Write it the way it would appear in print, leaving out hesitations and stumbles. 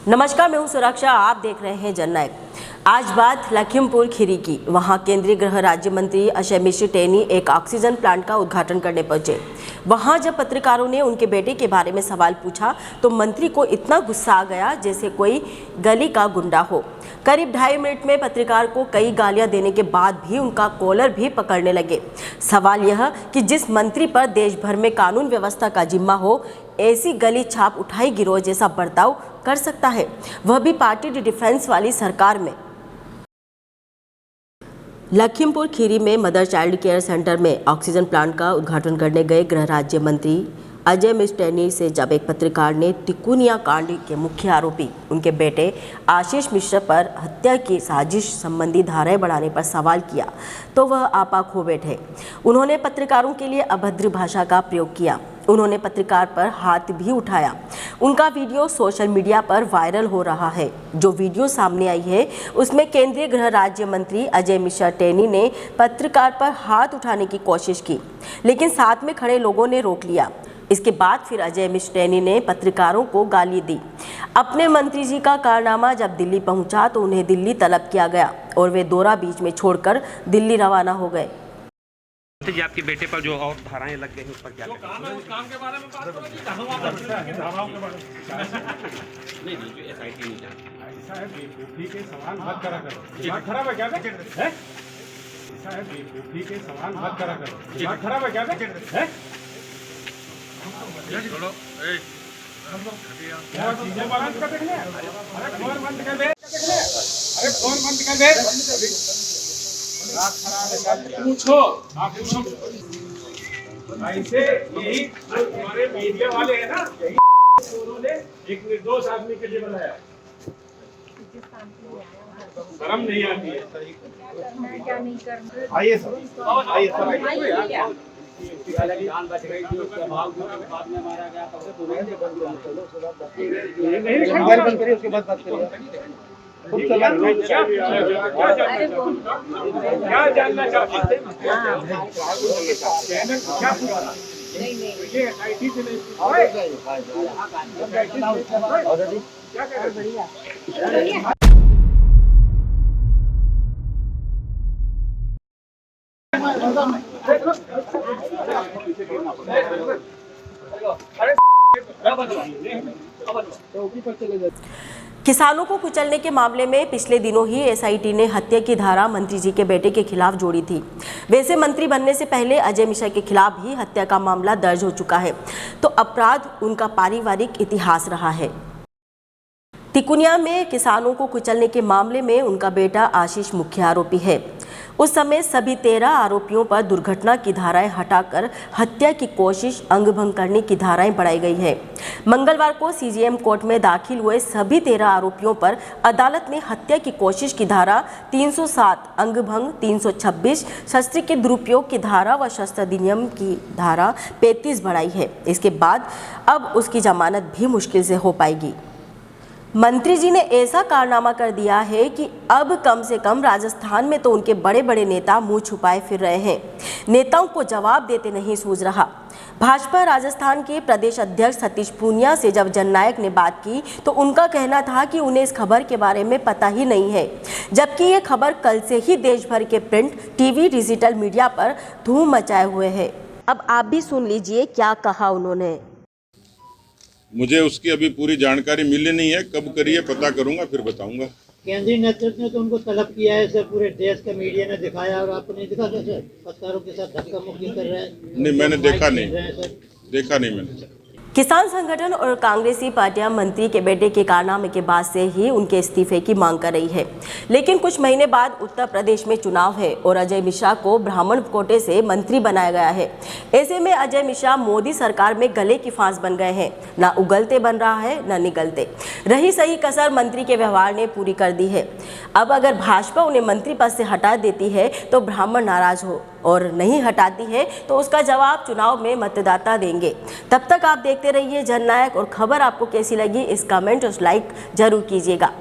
नमस्कार, मैं हूं सुरक्षा। आप देख रहे हैं जननायक। आज बात लखीमपुर खीरी की। वहां केंद्रीय गृह राज्य मंत्री अजय मिश्र टेनी एक ऑक्सीजन प्लांट का उद्घाटन करने पहुंचे। वहां जब पत्रकारों ने उनके बेटे के बारे में सवाल पूछा तो मंत्री को इतना गुस्सा आ गया जैसे कोई गली का गुंडा हो। करीब 2.5 मिनट में पत्रकार को कई गालियां देने के बाद भी उनका कॉलर भी पकड़ने लगे। सवाल यह कि जिस मंत्री पर देश भर में कानून व्यवस्था का जिम्मा हो, ऐसी गली छाप उठाई गिरोह जैसा बर्ताव कर सकता है, वह भी पार्टी डिफेंस वाली सरकार में। लखीमपुर खीरी में मदर चाइल्ड केयर सेंटर में ऑक्सीजन प्लांट का उद्घाटन करने गए गृह राज्य मंत्री अजय मिश्र टेनी से जब एक पत्रकार ने तिकुनिया कांड के मुख्य आरोपी उनके बेटे आशीष मिश्र पर हत्या की साजिश संबंधी धाराएं बढ़ाने पर सवाल किया तो वह आपा खो बैठे। उन्होंने पत्रकारों के लिए अभद्र भाषा का प्रयोग किया। उन्होंने पत्रकार पर हाथ भी उठाया। उनका वीडियो सोशल मीडिया पर वायरल हो रहा है। जो वीडियो सामने आई है उसमें केंद्रीय गृह राज्य मंत्री अजय मिश्र टेनी ने पत्रकार पर हाथ उठाने की कोशिश की, लेकिन साथ में खड़े लोगों ने रोक लिया। इसके बाद फिर अजय मिश्र टेनी ने पत्रकारों को गाली दी। अपने मंत्री जी का कारनामा जब दिल्ली पहुंचा तो उन्हें दिल्ली तलब किया गया और वे दौरा बीच में छोड़कर दिल्ली रवाना हो गए। जी, आपके बेटे पर जो और धाराएं लग गई हैं उस पर क्या काम है, उस काम के बारे में बात करो जी। धाराओं के बारे में नहीं जो एसआईटी नहीं जानती। ऐसा है बेवकूफी के सवाल मत करा करो। दिमाग खराब है क्या है? ऐसा है बेवकूफी के सवाल मत करा करो। दिमाग खराब है क्या है? चलो चीजें बैलेंस कर देख ले। अरे फोन बंद कर दे। अरे फोन बंद कर दे। पूछो आप पूछो। ऐसे यही हमारे मीडिया वाले हैं ना, यही उन्होंने एक निर्दोष आदमी के लिए बनाया। शर्म नहीं आती है। आइए सर, आइए सर। जान बच गई थी, उसके बाद में मारा गया। बंद करिए, उसके बाद बात करिए। क्या जानना चाहते हैं? क्या पूछना? ये आईटी से नहीं क्या कह रहे हैं? किसानों को कुचलने के मामले में पिछले दिनों ही एसआईटी ने हत्या की धारा मंत्री जी के बेटे के खिलाफ जोड़ी थी। वैसे मंत्री बनने से पहले अजय मिश्र के खिलाफ भी हत्या का मामला दर्ज हो चुका है, तो अपराध उनका पारिवारिक इतिहास रहा है। तिकुनिया में किसानों को कुचलने के मामले में उनका बेटा आशीष मुख्य आरोपी है। उस समय सभी 13 आरोपियों पर दुर्घटना की धाराएं हटाकर हत्या की कोशिश, अंगभंग करने की धाराएं बढ़ाई गई है। मंगलवार को सीजेएम कोर्ट में दाखिल हुए सभी 13 आरोपियों पर अदालत ने हत्या की कोशिश की धारा 307, अंगभंग 326, शस्त्र के दुरुपयोग की धारा व शस्त्र अधिनियम की धारा 35 बढ़ाई है। इसके बाद अब उसकी जमानत भी मुश्किल से हो पाएगी। मंत्री जी ने ऐसा कारनामा कर दिया है कि अब कम से कम राजस्थान में तो उनके बड़े बड़े नेता मुंह छुपाए फिर रहे हैं। नेताओं को जवाब देते नहीं सूझ रहा। भाजपा राजस्थान के प्रदेश अध्यक्ष सतीश पूनिया से जब जननायक ने बात की तो उनका कहना था कि उन्हें इस खबर के बारे में पता ही नहीं है, जबकि ये खबर कल से ही देश भर के प्रिंट, टीवी, डिजिटल मीडिया पर धूम मचाए हुए है। अब आप भी सुन लीजिए क्या कहा उन्होंने। मुझे उसकी अभी पूरी जानकारी मिली नहीं है, कब करिए पता करूंगा फिर बताऊंगा। केंद्रीय नेतृत्व ने तो उनको तलब किया है सर, पूरे देश के मीडिया ने दिखाया और आपको नहीं दिखा सर? पत्रकारों के साथ धक्का मुक्की कर रहे हैं। नहीं, मैंने देखा नहीं मैंने। किसान संगठन और कांग्रेसी पार्टियां मंत्री के बेटे के कारनामे के बाद से ही उनके इस्तीफे की मांग कर रही है, लेकिन कुछ महीने बाद उत्तर प्रदेश में चुनाव है और अजय मिश्रा को ब्राह्मण कोटे से मंत्री बनाया गया है। ऐसे में अजय मिश्रा मोदी सरकार में गले की फांस बन गए हैं। ना उगलते बन रहा है ना निगलते। रही सही कसर मंत्री के व्यवहार ने पूरी कर दी है। अब अगर भाजपा उन्हें मंत्री पद से हटा देती है तो ब्राह्मण नाराज हो, और नहीं हटाती है तो उसका जवाब चुनाव में मतदाता देंगे। तब तक आप देखते रहिए जननायक, और खबर आपको कैसी लगी इस कमेंट और लाइक जरूर कीजिएगा।